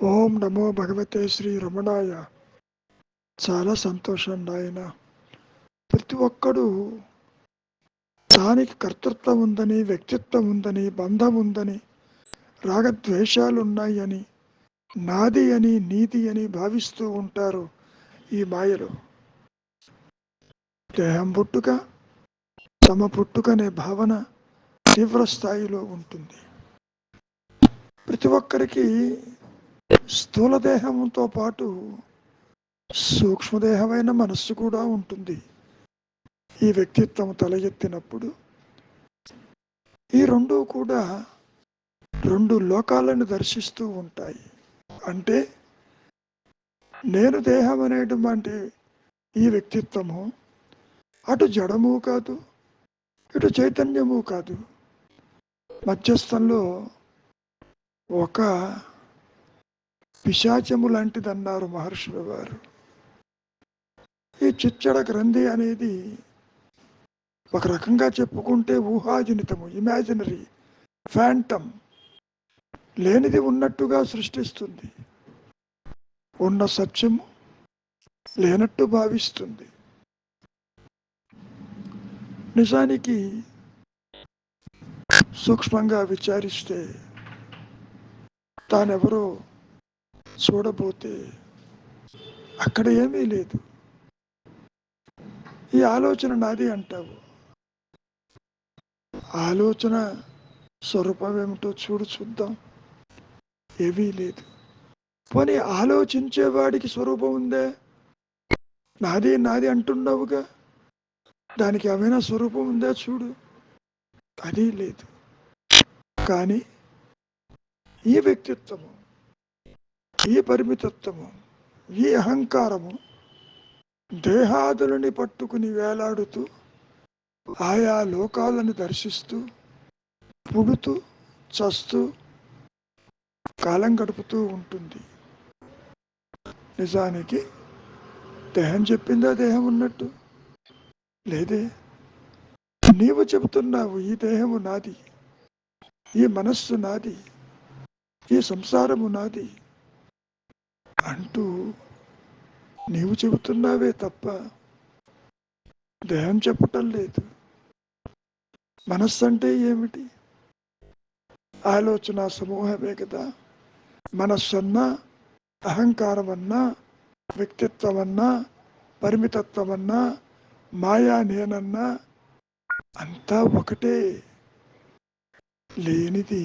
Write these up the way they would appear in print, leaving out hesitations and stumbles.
ఓం నమో భగవతే శ్రీ రమణాయ. చాలా సంతోషం నాయన. ప్రతి ఒక్కడు దానికి కర్తృత్వం ఉందని, వ్యక్తిత్వం ఉందని, బంధం ఉందని, రాగద్వేషాలు ఉన్నాయని, నాది అని, నీది అని భావిస్తూ ఉంటారు. ఈ మాయలో దేహం పుట్టుక, తమ పుట్టుకనే భావన తీవ్ర స్థాయిలో ఉంటుంది. ప్రతి ఒక్కరికి స్థూల దేహంతో పాటు సూక్ష్మదేహమైన మనస్సు కూడా ఉంటుంది. ఈ వ్యక్తిత్వం తల ఎత్తినప్పుడు ఈ రెండూ కూడా రెండు లోకాలను దర్శిస్తూ ఉంటాయి. అంటే నేను దేహం అనేటువంటి ఈ వ్యక్తిత్వము అటు జడము కాదు, ఇటు చైతన్యము కాదు, మధ్యస్థంలో ఒక పిశాచము లాంటిదన్నారు మహర్షుల వారు. ఈ చిచ్చడ గ్రంథి అనేది ఒక రకంగా చెప్పుకుంటే ఊహాజనితము, ఇమాజినరీ, ఫ్యాంటమ్, లేనిది ఉన్నట్టుగా సృష్టిస్తుంది, ఉన్న సత్యము లేనట్టు భావిస్తుంది. నిజానికి సూక్ష్మంగా విచారిస్తే తానెవరో చూడబోతే అక్కడ ఏమీ లేదు. ఈ ఆలోచన నాది అంటావు, ఆలోచన స్వరూపం ఏమిటో చూద్దాం. ఏమీ లేదు. పోనీ ఆలోచించేవాడికి స్వరూపం ఉందే, నాది నాది అంటున్నావుగా, దానికి ఏమైనా స్వరూపం ఉందా చూడు. అది లేదు. కానీ ఈ వ్యక్తిత్వము, ఈ పరిమితత్వము, ఈ అహంకారము దేహాదులని పట్టుకుని వేలాడుతూ ఆయా లోకాలను దర్శిస్తూ పుడుతూ చస్తూ కాలం గడుపుతూ ఉంటుంది. నిజానికి దేహం చెప్పిందా దేహం ఉన్నట్టు? లేదే. నీవు చెబుతున్నావు ఈ దేహము నాది, ఈ మనస్సు నాది, ఈ సంసారము నాది అంటూ నీవు చెబుతున్నావే తప్ప దేహం చెప్పటం లేదు. మనస్సు అంటే ఏమిటి? ఆలోచన సమూహమే కదా. మనస్సన్నా, అహంకారమన్నా, వ్యక్తిత్వమన్నా, పరిమితత్వమన్నా, మాయా నేనన్నా అంతా ఒకటే. లేనిది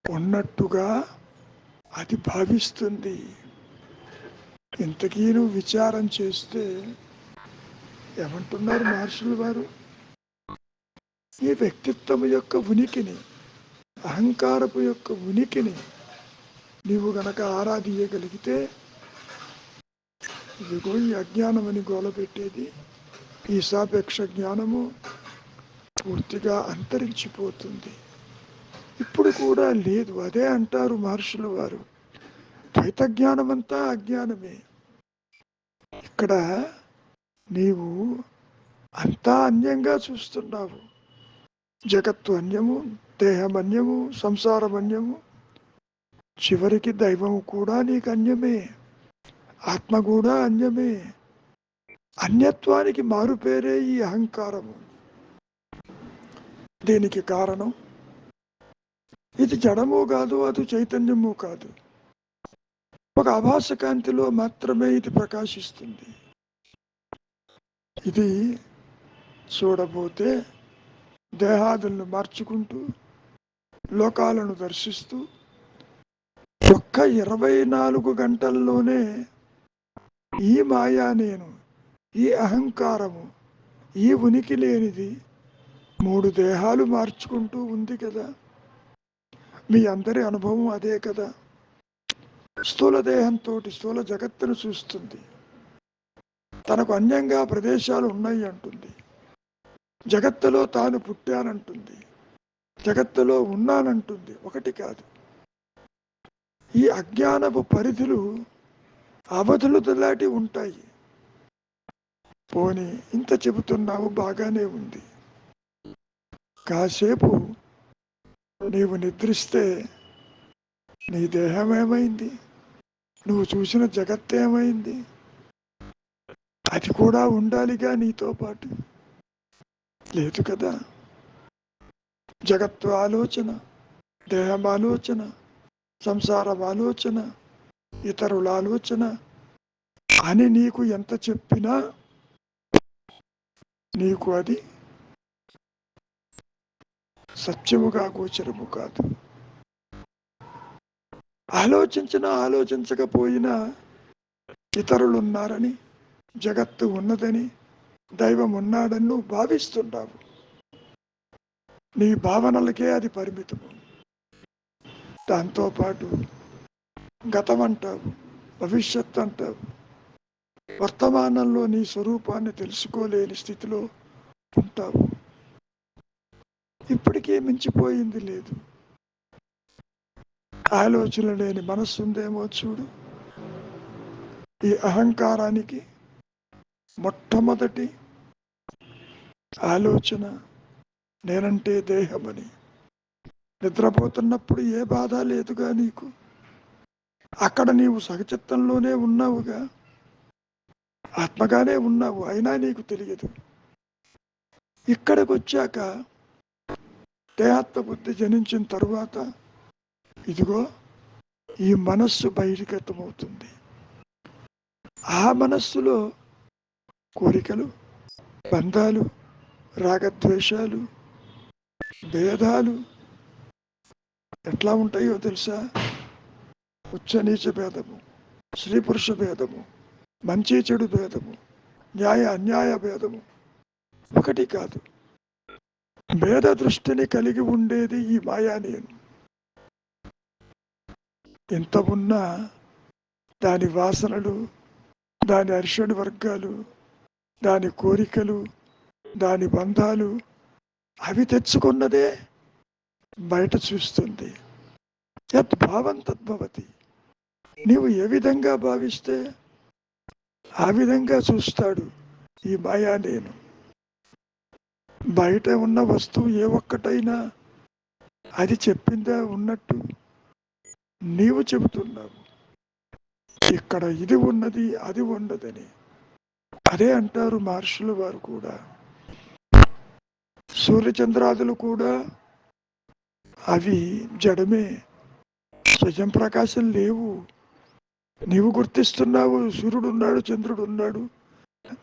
ఉన్నట్టుగా అది భావిస్తుంది. ఇంతకీ నువ్వు విచారం చేస్తే ఏమంటున్నారు మహర్షులు వారు? ఈ వ్యక్తిత్వం యొక్క ఉనికిని, అహంకారపు యొక్క ఉనికిని నీవు గనక ఆరాధించగలిగితే, ఇదిగో ఈ అజ్ఞానం అని గోలపెట్టేది, ఈ సాపేక్ష జ్ఞానము పూర్తిగా అంతరించిపోతుంది. ఇప్పుడు కూడా లేదు. అదే అంటారు మహర్షుల వారు, ద్వైత జ్ఞానమంతా అజ్ఞానమే. ఇక్కడ నీవు అంతా అన్యంగా చూస్తున్నావు. జగత్తు అన్యము, దేహం అన్యము, సంసారం అన్యము, చివరికి దైవం కూడా నీకు అన్యమే, ఆత్మ కూడా అన్యమే. అన్యత్వానికి మారుపేరే ఈ అహంకారము. దీనికి కారణం ఇది జడము కాదు, అది చైతన్యము కాదు. ఒక ఆభాస కాంతిలో మాత్రమే ఇది ప్రకాశిస్తుంది. ఇది చూడబోతే దేహాదులను మార్చుకుంటూ లోకాలను దర్శిస్తూ ఒక్క 24 గంటల్లోనే ఈ మాయా నేను, ఈ అహంకారము, ఈ ఉనికి లేనిది 3 దేహాలు మార్చుకుంటూ ఉంది కదా. మీ అందరి అనుభవం అదే కదా. స్థూల దేహంతో స్థూల జగత్తును చూస్తుంది. తనకు అన్యంగా ప్రదేశాలు ఉన్నాయి అంటుంది. జగత్తులో తాను పుట్టానంటుంది, జగత్తులో ఉన్నానంటుంది. ఒకటి కాదు. ఈ అజ్ఞానపు పరిధులు అవధులు దాటి ఉంటాయి. పోనీ ఇంత చెబుతున్నావు, బాగానే ఉంది. కాసేపు నీవు నిద్రిస్తే నీ దేహం ఏమైంది? నువ్వు చూసిన జగత్ ఏమైంది? అది కూడా ఉండాలిగా నీతో పాటు. లేదు కదా. జగత్తు ఆలోచన, దేహం ఆలోచన, సంసారం ఆలోచన, ఇతరుల ఆలోచన అని నీకు ఎంత చెప్పినా నీకు అది సత్యముగా గోచరము కాదు. ఆలోచించకపోయినా ఇతరులున్నారని, జగత్తు ఉన్నదని, దైవం ఉన్నాడని నువ్వు భావిస్తున్నావు. నీ భావనలకే అది పరిమితము. దాంతోపాటు గతం అంటావు, భవిష్యత్ అంటావు. వర్తమానంలో నీ స్వరూపాన్ని తెలుసుకోలేని స్థితిలో ఉంటావు. ఇప్పటికే మించిపోయింది లేదు. ఆలోచన లేని మనస్సు ఉందేమో చూడు. ఈ అహంకారానికి మొట్టమొదటి ఆలోచన నేనంటే దేహమని. నిద్రపోతున్నప్పుడు ఏ బాధ లేదుగా నీకు. అక్కడ నీవు సహచిత్తంలోనే ఉన్నావుగా, ఆత్మగానే ఉన్నావు, అయినా నీకు తెలియదు. ఇక్కడికి వచ్చాక దేహాత్మ బుద్ధి జనించిన తరువాత ఇదిగో ఈ మనస్సు బహిర్గతమవుతుంది. ఆ మనస్సులో కోరికలు, బంధాలు, రాగద్వేషాలు, భేదాలు ఎట్లా ఉంటాయో తెలుసా? ఉచ్చ నీచ భేదము, స్త్రీ పురుష భేదము, మంచి చెడు భేదము, న్యాయ అన్యాయ భేదము ఒకటి కాదు. భేద దృష్టిని కలిగి ఉండేది ఈ మాయా నేను. ఎంత ఉన్నా దాని వాసనలు, దాని అరిషడ్ వర్గాలు, దాని కోరికలు, దాని బంధాలు అవి తెచ్చుకున్నదే బయట చూస్తుంది. యత్ భావం తద్భవతి. నీవు ఏ విధంగా భావిస్తే ఆ విధంగా చూస్తాడు ఈ మాయా నేను. బయట ఉన్న వస్తువు ఏ ఒక్కటైనా అది చెప్పిందా ఉన్నట్టు నీవు చెబుతున్నావు. ఇక్కడ ఇది ఉన్నది, అది ఉండదని. అదే అంటారు మహర్షులు వారు కూడా. సూర్యచంద్రాదులు కూడా అవి జడమే, స్వయం ప్రకాశం లేవు. నీవు గుర్తిస్తున్నావు సూర్యుడు ఉన్నాడు, చంద్రుడు ఉన్నాడు,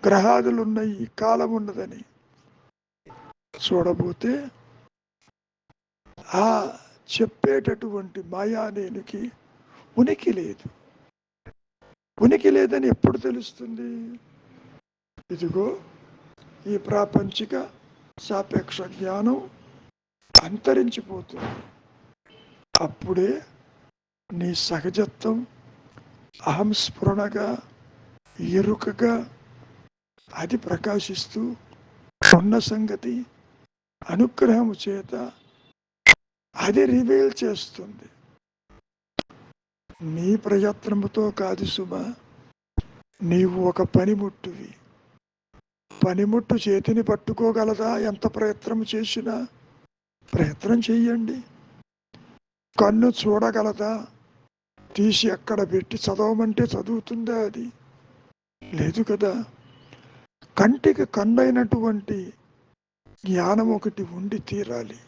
గ్రహాదులు ఉన్నాయి, కాలం ఉన్నదని. చూడబోతే ఆ చెప్పేటటువంటి మాయా నేనుకి ఉనికి లేదు. ఉనికి లేదని ఎప్పుడు తెలుస్తుంది? ఇదిగో ఈ ప్రాపంచిక సాపేక్ష జ్ఞానం అంతరించిపోతుంది. అప్పుడే నీ సహజత్వం అహంస్ఫురణగా, ఎరుకగా అది ప్రకాశిస్తూ ఉన్న సంగతి అనుగ్రహము చేత అది రివీల్ చేస్తుంది. నీ ప్రయత్నముతో కాదు సుమా. నీవు ఒక పనిముట్టువి. పనిముట్టు చేతిని పట్టుకోగలదా? ఎంత ప్రయత్నం చేసినా. ప్రయత్నం చెయ్యండి. కన్ను చూడగలదా? తీసి అక్కడ పెట్టి చదవమంటే చదువుతుందా? అది లేదు కదా. కంటికి కన్నైనటువంటి జ్ఞానం ఒకటి ఉండి తీరాలి.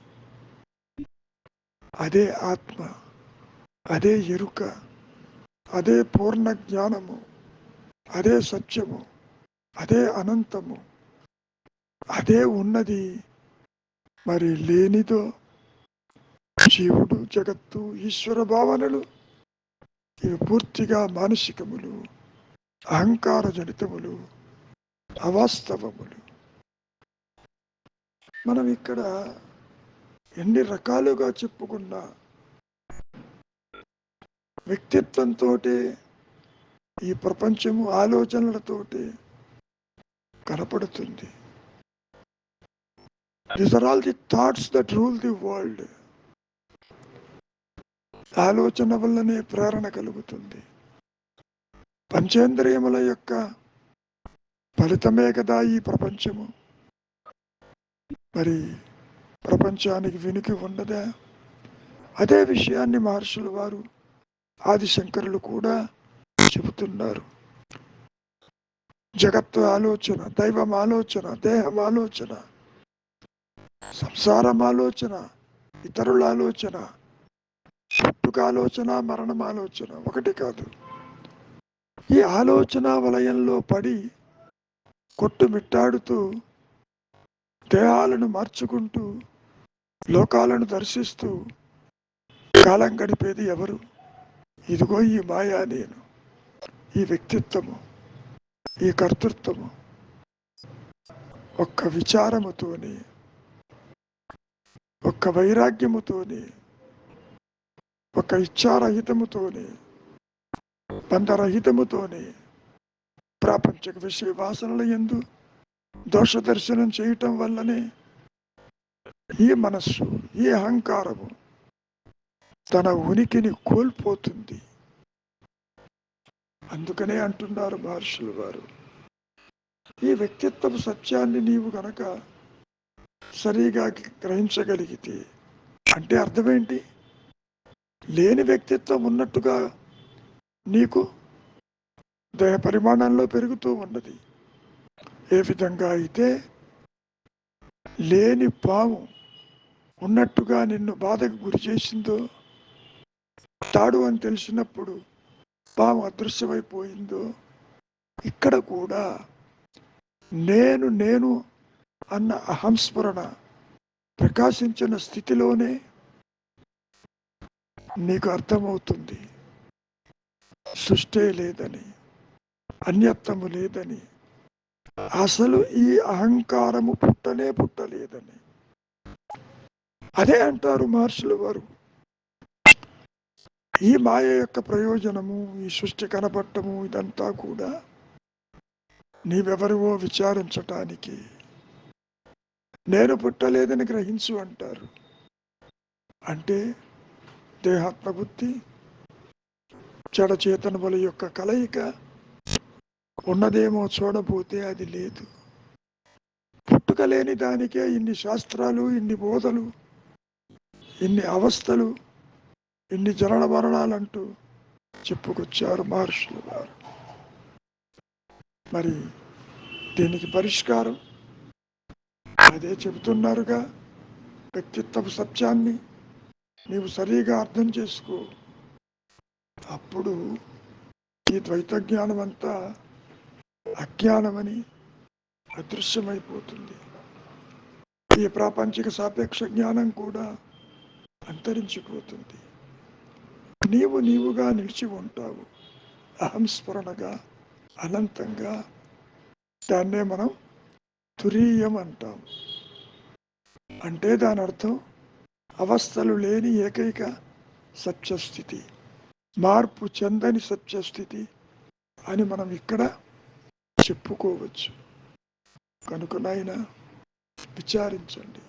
అదే ఆత్మ, అదే ఎరుక, అదే పూర్ణ జ్ఞానము, అదే సత్యము, అదే అనంతము, అదే ఉన్నది. మరి లేనిదో జీవుడు, జగత్తు, ఈశ్వర భావనలు ఇవి పూర్తిగా మానసికములు, అహంకార జనితములు, అవాస్తవములు. మనం ఇక్కడ ఎన్ని రకాలుగా చెప్పుకున్నా వ్యక్తిత్వంతో ఈ ప్రపంచము ఆలోచనలతోటి కనపడుతుంది. These are all the thoughts that rule the world. ఆలోచన వల్లనే ప్రేరణ కలుగుతుంది. పంచేంద్రియముల యొక్క ఫలితమే కదా ఈ ప్రపంచము. మరి ప్రపంచానికి వినికి ఉండదా? అదే విషయాన్ని మహర్షుల వారు ఆదిశంకరులు కూడా చెబుతున్నారు. జగత్తు ఆలోచన, దైవం ఆలోచన, దేహం ఆలోచన, సంసారం ఆలోచన, ఇతరుల ఆలోచన, పుట్టుక ఆలోచన, మరణం ఆలోచన ఒకటి కాదు. ఈ ఆలోచన వలయంలో పడి కొట్టుమిట్టాడుతూ దేహాలను మార్చుకుంటూ లోకాలను దర్శిస్తూ కాలం గడిపేది ఎవరు? ఇదిగో ఈ మాయా, నేను, ఈ వ్యక్తిత్వము, ఈ కర్తృత్వము ఒక్క విచారముతోని, ఒక్క వైరాగ్యముతోని, ఒక ఇచ్ఛారహితముతోని, బంధరహితముతోని ప్రాపంచిక విషయ వాసనల యందు దోష దర్శనం చేయటం వల్లనే ఈ మనస్సు, ఈ అహంకారము తన ఉనికిని కోల్పోతుంది. అందుకనే అంటున్నారు మహర్షులు వారు, ఈ వ్యక్తిత్వ సత్యాన్ని నీవు గనక సరిగా గ్రహించగలిగితే, అంటే అర్థమేంటి? లేని వ్యక్తిత్వం ఉన్నట్టుగా నీకు దేహ పరిమాణంలో పెరుగుతూ ఉన్నది. ఏ విధంగా అయితే లేని పాము ఉన్నట్టుగా నిన్ను బాధకు గురి చేసిందో, తాడు అని తెలిసినప్పుడు పాము అదృశ్యమైపోయిందో, ఇక్కడ కూడా నేను నేను అన్న అహంస్మరణ ప్రకాశించిన స్థితిలోనే నీకు అర్థమవుతుంది సృష్టి లేదని, అన్యత్వము లేదని, అసలు ఈ అహంకారము పుట్టలేదని. అదే అంటారు మహర్షులు వారు, ఈ మాయ యొక్క ప్రయోజనము, ఈ సృష్టి కనపడటము, ఇదంతా కూడా నీవెవరివో విచారించటానికి. నేను పుట్టలేదని గ్రహించు అంటారు. అంటే దేహాత్మబుద్ధి జడచేతనముల యొక్క కలయిక ఉన్నదేమో చూడబోతే అది లేదు. పుట్టుక లేని దానికే ఇన్ని శాస్త్రాలు, ఇన్ని బోధలు, ఇన్ని అవస్థలు, ఇన్ని జనన మరణాలంటూ చెప్పుకొచ్చారు మహర్షులు వారు. మరి దీనికి పరిష్కారం అదే చెబుతున్నారుగా. వ్యక్తిత్వ సత్యాన్ని నీవు సరిగా అర్థం చేసుకో, అప్పుడు ఈ ద్వైత జ్ఞానం అంతా అజ్ఞానమని అదృశ్యమైపోతుంది. ఈ ప్రాపంచిక సాపేక్ష జ్ఞానం కూడా అంతరించిపోతుంది. నీవుగా నిలిచి ఉంటావు, అహంస్మరణగా, అనంతంగా. దాన్నే మనం తురీయం అంటాం. అంటే దాని అర్థం అవస్థలు లేని ఏకైక సత్యస్థితి, మార్పు చెందని సత్యస్థితి అని మనం ఇక్కడ చెప్పుకోవచ్చు. కనుక నాయన విచారించండి.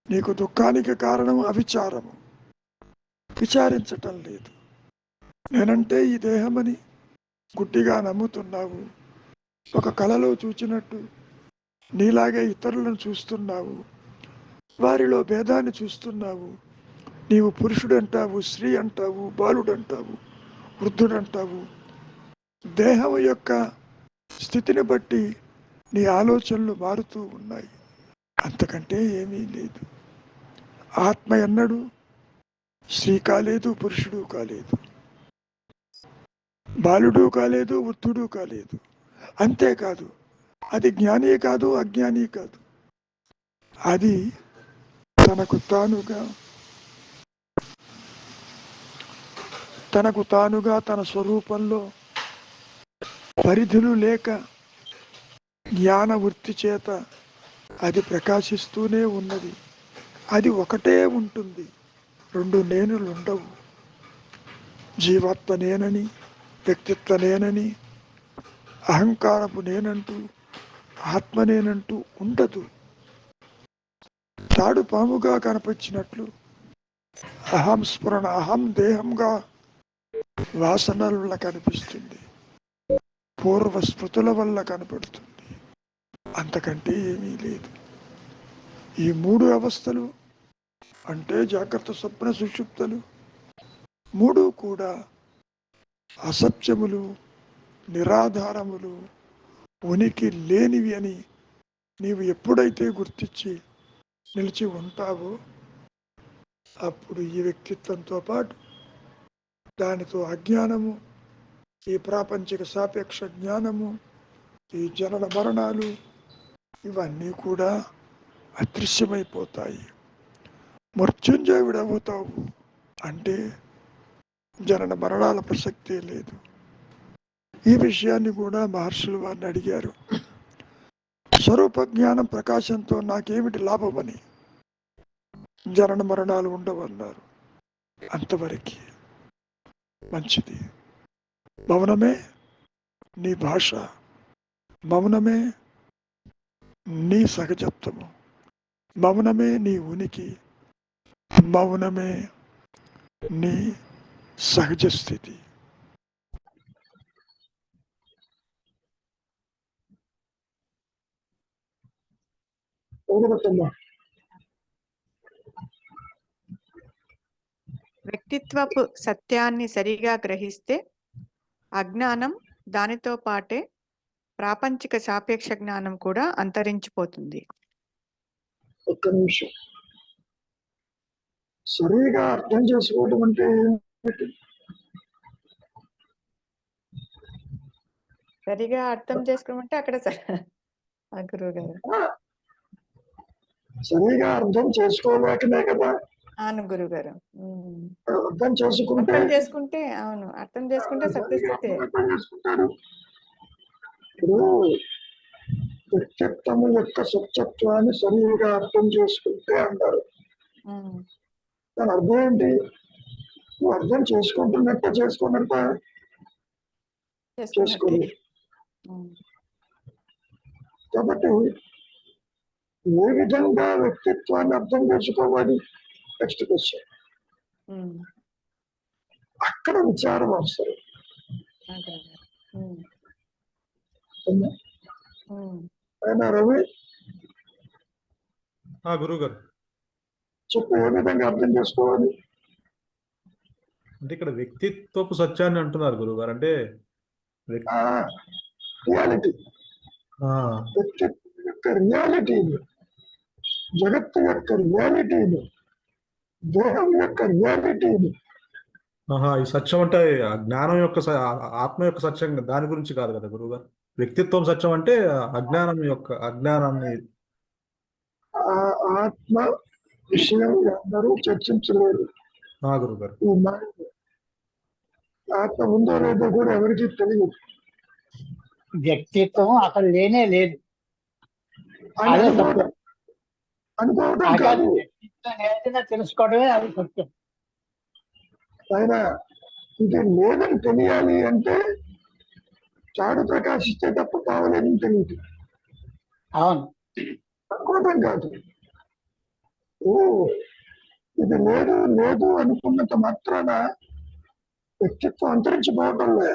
నీకు దుఃఖానికి కారణం అవిచారము, విచారించటం లేదు. నేనంటే ఈ దేహమని గుడ్డిగా నమ్ముతున్నావు. ఒక కళలో చూచినట్టు నీలాగే ఇతరులను చూస్తున్నావు, వారిలో భేదాన్ని చూస్తున్నావు. నీవు పురుషుడు అంటావు, స్త్రీ అంటావు, బాలుడు అంటావు, వృద్ధుడు అంటావు. దేహం యొక్క స్థితిని బట్టి నీ ఆలోచనలు మారుతూ ఉన్నాయి, అంతకంటే ఏమీ లేదు. ఆత్మ ఎన్నడు స్త్రీ కాలేదు, పురుషుడు కాలేదు, బాలుడు కాలేదు, వృద్ధుడు కాలేదు. అంతేకాదు, అది జ్ఞాని కాదు, అజ్ఞాని కాదు. అది తనకు తానుగా తన స్వరూపంలో పరిధులు లేక జ్ఞాన వృత్తి చేత అది ప్రకాశిస్తూనే ఉన్నది. అది ఒకటే ఉంటుంది, రెండు నేనులు ఉండవు. జీవాత్మ నేనని, వ్యక్తిత్వ నేనని, అహంకారపు నేనంటూ, ఆత్మ నేనంటూ ఉండదు. తాడు పాముగా కనిపించినట్లు అహం స్ఫురణ, అహం దేహంగా వాసనల వల్ల కనిపిస్తుంది, పూర్వ స్మృతుల వల్ల కనపడుతుంది. అంతకంటే ఏమీ లేదు. ఈ మూడు అవస్థలు అంటే జాగ్రత్త, స్వప్న, సుషుప్తులు మూడు కూడా అసత్యములు, నిరాధారములు, ఉనికి లేనివి అని నీవు ఎప్పుడైతే గుర్తించి నిలిచి ఉంటావో అప్పుడు ఈ వ్యక్తిత్వంతో పాటు దానితో అజ్ఞానము, ఈ ప్రాపంచిక సాపేక్ష జ్ఞానము, ఈ జనన మరణాలు ఇవన్నీ కూడా అదృశ్యమైపోతాయి. మృత్యుంజయుడవుతావు అంటే జనన మరణాల ప్రసక్తే లేదు. ఈ విషయాన్ని కూడా మహర్షులు వారిని అడిగారు. స్వరూప జ్ఞానం ప్రకాశంతో నాకేమిటి లాభమని. జనన మరణాలు ఉండవన్నారు. అంతవరకు మంచిది. మౌనమే నీ భాష, మౌనమే నీ సహజత్వము, మౌనమే నీ ఉనికి, మౌనమే నీ సహజ స్థితి. వ్యక్తిత్వపు సత్యాన్ని సరిగా గ్రహిస్తే అజ్ఞానం, దానితో పాటే ప్రాపంచిక సాపేక్ష జ్ఞానం కూడా అంతరించిపోతుంది. ఒక్క నిమిషం, సరిగా అర్థం చేసుకోవడం అంటే సరిగా అర్థం చేసుకోమంటే అక్కడ గురువు గారు సరిగా అర్థం చేసుకోలేకనే కదా. అవును గురువు గారు, అర్థం చేసుకుంటే అవును, అర్థం చేసుకుంటే సత్యస్థితే. ఇప్పుడు వ్యక్తిత్వము యొక్క సత్యత్వాన్ని సరిగా అర్థం చేసుకుంటే అంటారు. దాని అర్థం ఏంటి? నువ్వు అర్థం చేసుకుంటున్నట్టే చేసుకున్నట్ట చేసుకోలేదు. కాబట్టి ఏ విధంగా వ్యక్తిత్వాన్ని అర్థం చేసుకోవాలి? Next question. అక్కడ విచారం అవసరం. అయినా రవి గురువు గారు చెప్పు, ఏ విధంగా అర్థం చేసుకోవాలి? అంటే ఇక్కడ వ్యక్తిత్వపు సత్యాన్ని అంటున్నారు గురువు గారు. అంటే రియాలిటీ, వ్యక్తిత్వం యొక్క రియాలిటీని, జగత్తు యొక్క రియాలిటీని, దేహం యొక్క రియాలిటీని. ఈ సత్యం అంటే జ్ఞానం యొక్క ఆత్మ యొక్క సత్యం, దాని గురించి కాదు కదా గురువు గారు. వ్యక్తిత్వం సత్యం అంటే అజ్ఞానం యొక్క అజ్ఞానాన్ని, ఆత్మ విషయం అందరూ చర్చించలేరు గురువు గారు. ఆత్మ ఉందో లేదో కూడా ఎవరికి తెలియదు. వ్యక్తిత్వం అసలు లేనే లేదు అనుకోవడం కాదు, తెలుసుకోవడమే అది సత్యం. ఆయన ఇది లేదని తెలియాలి అంటే చాడు ప్రకాశిస్తే తప్ప కావాలని తెలియదు. అవును, అనుకోవడం కాదు. ఇది లేదు లేదు అనుకున్నంత మాత్రాన వ్యక్తిత్వం అంతరించిపోవటంలే.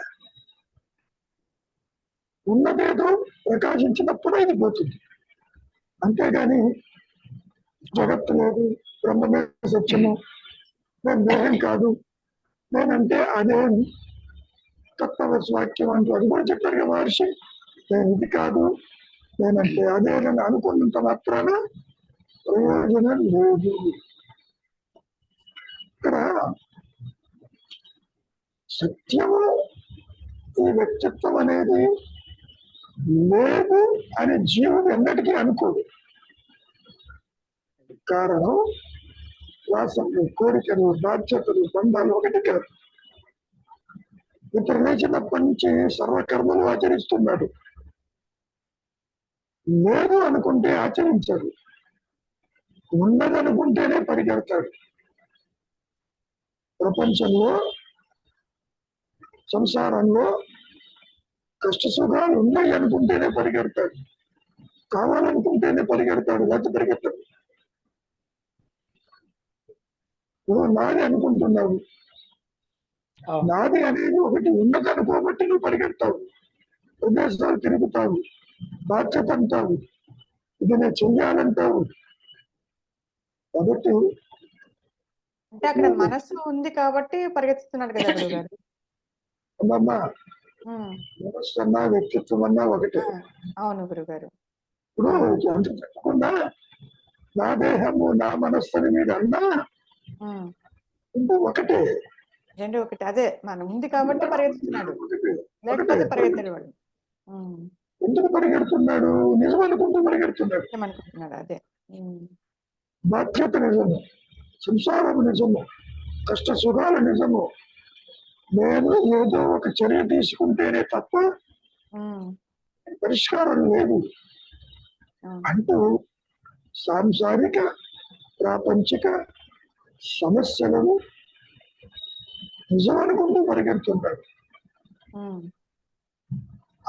ఉన్నదేదో ప్రకాశించినప్పుడు ఇది పోతుంది. అంతేగాని జగత్తు లేదు, బ్రహ్మమే సత్యము, నేను దేహం కాదు, నేనంటే అదే తత్వవాక్యం అంటూ అది కూడా చెప్పారు కదా మహర్షి. నేను ఇది కాదు, నేనంటే అదే అని అనుకున్నంత మాత్రాన ప్రయోజనం లేదు. ఇక్కడ సత్యము, ఈ వ్యక్తిత్వం అనేది లేదు అనే జీవుడు ఎన్నటికీ అనుకోడు. కారణం వాసనలు, కోరికలు, బాధ్యతలు, బంధాలు ఒకటి కాదు. ఇతరు లేచినప్పటి నుంచి సర్వకర్మలు ఆచరిస్తున్నాడు. లేదు అనుకుంటే ఆచరించాడు, ఉన్నదనుకుంటేనే పరిగెడతాడు. ప్రపంచంలో, సంసారంలో కష్ట సుఖాలు ఉన్నాయి అనుకుంటేనే పరిగెడతాడు, కావాలనుకుంటేనే పరిగెడతాడు, లేకపోతే పరిగెత్తాడు. నువ్వు నాది అనుకుంటున్నావు, నాది అనేది ఒకటి ఉన్నదనుకోబట్టి నువ్వు పరిగెడతావు, ప్రదేశాలు తిరుగుతావు, బాధ్యత అంటావు, ఇది నేను చెయ్యాలంటావు. కాబట్టి అంటే అక్కడ మనస్సు ఉంది కాబట్టి పరిగెత్తుతున్నాడు కదా గురువు గారు. అమ్మమ్మ ఉమ్, మనస్సు అన్నా వ్యక్తిత్వం అన్నా ఒకటే. అవును గురుగారు. ఇప్పుడు ఎంత చెప్పకుండా నా దేహము నా మనస్సుని మీరు అన్నా ఉమ్, ఇంకా ఒకటే. రెండు ఒకటి. అదే మనం ఉంది కాబట్టి పరిగెత్తుతున్నాడు, ఒకటే లేకపోతే పరిగెత్తేవాడు. ఎందుకు పరిగెడుతున్నాడు? నిజం అనుకుంటూ పరిగెడుతున్నాడు. ఏమనుకుంటున్నాడు? అదే. బాధ్యత నిజము, సంసారం నిజము, కష్ట సుఖాలు నిజము. నేను ఏదో ఒక చర్య తీసుకుంటేనే తప్ప పరిష్కారం లేదు అంటూ సాంసారిక ప్రాపంచిక సమస్యలను నిజం అనుకుంటూ పరిగెడుతున్నాడు.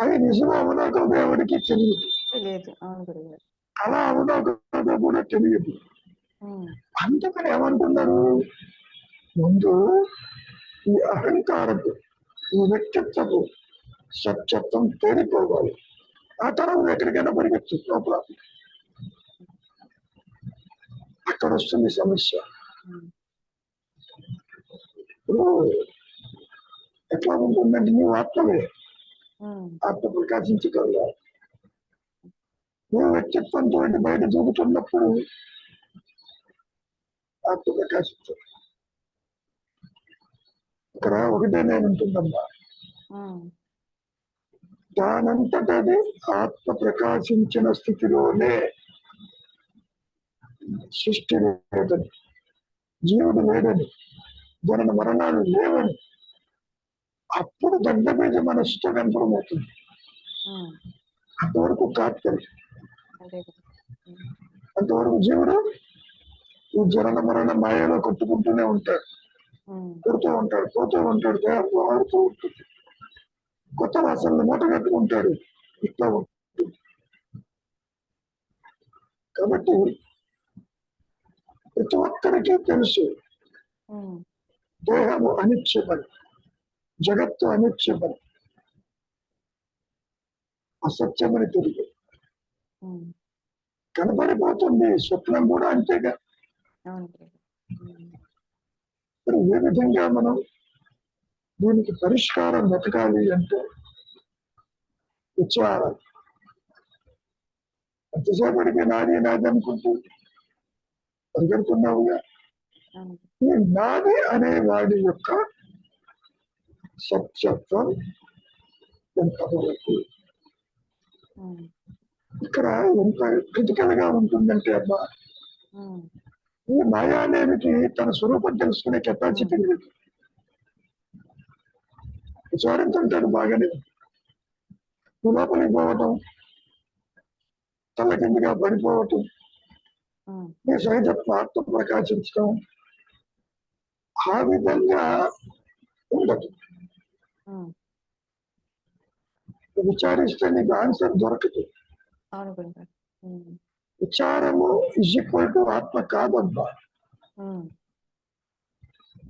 అది నిజం అవునా కాదో ఎవరికి తెలియదు. అలా అవునా కాదో కూడా తెలియదు. అందుకని ఏమంటున్నారు, ముందు ఈ అహంకారపు ఈ వ్యక్తిత్వపు సత్యత్వం తేలిపోవాలి. ఆ తర్వాత ఎక్కడికైనా పరిగెత్తు లోపల. అక్కడ వస్తుంది సమస్య. ఇప్పుడు ఎట్లా ఉంటుందంటే నువ్వు ఆత్మవే, ఆత్మ ప్రకాశించగలగాలి. నువ్వు వ్యక్తిత్వంతో బయట చూపుతున్నప్పుడు ఆత్మ ప్రకాశించదు. ఇక్కడ ఒకటే నేను ఉంటుందమ్మా, దానంతటది ఆత్మ ప్రకాశించిన స్థితిలోనే సృష్టి లేదని, జీవుడు లేదని, జనన మరణాలు లేవని అప్పుడు దగ్గర మనసుతో కన్ఫర్మ్ అవుతుంది. అంతవరకు కాదు. అంతవరకు జీవుడు ఈ జనన మరణ మాయలో కొట్టుకుంటూనే ఉంటాడు, పుడుతూ ఉంటాడు, పోతూ ఉంటాడు, దేహంతో ఆడుతూ ఉంటుంది, కొత్త వాసనలు మూట కట్టుకుంటాడు. ఇట్లా ఉంటుంది. కాబట్టి ప్రతి ఒక్కరికి తెలుసు దేహము అనిత్యమని, జగత్తు అనిత్యమని, అసత్యమని తెలియదు. కనబడిపోతుంది. స్వప్నం కూడా అంతేగా. మరి ఏ విధంగా మనం దీనికి పరిష్కారం వెతకాలి అంటే విచారం. ఎంతసేపటికి నాది నాది అనుకుంటూ పరిగెడుతున్నావుగా. ఈ నాది అనే వాడి యొక్క సత్యత్వం ఎంతవరకు ఇక్కడ ఎంత క్రిటికల్ గా ఉంటుందంటే అబ్బా, ఈ మాయానేమిటి తన స్వరూపం తెలుసుకునే కెపాసిటీ లేదు. విచారించుంటాడు బాగానే, లోపలికి పోవటం, తల కిందగా పడిపోవటం, నీ సహజత్వ ఆత్మ ప్రకాశించడం, ఆ విధంగా ఉండదు. విచారిస్తే నీకు ఆన్సర్ దొరకదు. విచారము ఇజ్ ఈక్వల్ టు ఆత్మ కాదబ్బా.